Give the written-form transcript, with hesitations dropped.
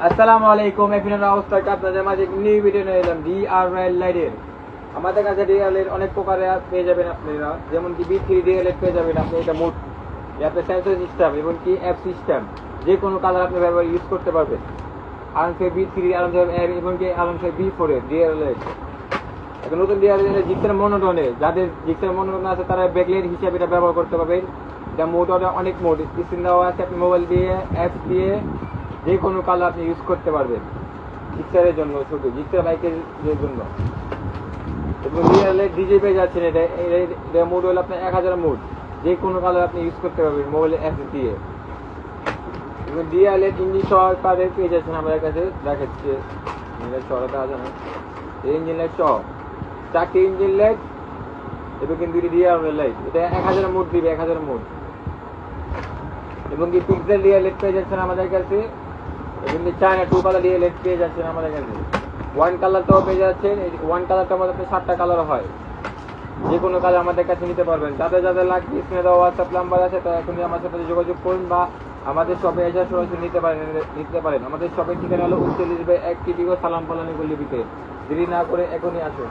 আসসালামু আলাইকুম। এখন অবস্থা আপনাদের মাঝে নিউ ভিডিও নিয়ে এলাম ডিআরএল লাইটের। আমাদের কাছে ডিআরএল অনেক প্রকারের পেয়ে যাবেন আপনারা, যেমন কি বি3 ডিআরএল পেয়ে যাবেন আপনি। এটা মোট আপনার সেন্সর সিস্টেম এবং কি অ্যাপ সিস্টেম, যে কোনো কালার আপনি ব্যবহার ইউজ করতে পারবেন। আরামসে বি3, আরামসে এবং কি আরামসে বি4 এর ডিআরএল। এখন নতুন ডিআরএল জিক্সার মনোটনে, যাদের জিক্সার মনোটন আছে তারা ব্যাকলাইট হিসাবে এটা ব্যবহার করতে পারবেন। এটা মোটরে অনেক মোড স্ক্রিন দেওয়া আছে, আপনি মোবাইল দিয়ে অ্যাপ দিয়ে যে কোনো কালার আপনি ইউজ করতে পারবেন জিক্সারের জন্য, শুধু জিক্সার বাইকের জন্য। এবং ডিআরএল ডিজে পেয়ে যাচ্ছেন। এটা মোড হলো আপনার 1000 মোড, যে কোনো কালার আপনি ইউজ করতে পারবেন মোবাইলে অ্যাপ দিয়ে। এবং ডিআরএল ইঞ্জিন সহকারে পেয়ে যাচ্ছেন আমাদের কাছে। দেখাচ্ছে ইঞ্জিনের সহটা আছে না, ইঞ্জিন লাইট সহ 4টি ইঞ্জিন লাইট এবং কিন্তু ডিআরএল লাইট। এটা 1000 মোড দিবে, 1000 মোড। এবং কি পিক্সেল ডিআরএল পেয়ে যাচ্ছেন আমাদের কাছে। এবং চায়না 2 কালার ডিআরএল পেয়ে যাচ্ছেন আমাদের কাছে। 1 কালারটাও পেয়ে যাচ্ছেন। 1 কালারটার মধ্যে 7টা কালার হয়, যে কোনো কালার আমাদের কাছে নিতে পারবেন। যাদের যাদের লাগবে স্ক্রিনে দেওয়া হোয়াটসঅ্যাপ নাম্বার আছে, তারা এখনই আমার সাথে যোগাযোগ করুন বা আমাদের শপে এসে সরাসরি নিতে পারেন। আমাদের শপের ঠিকানা হলো 39/1 টিটিগো সালাম পলানি গল্লিতে। দেরি না করে এখনই আসুন।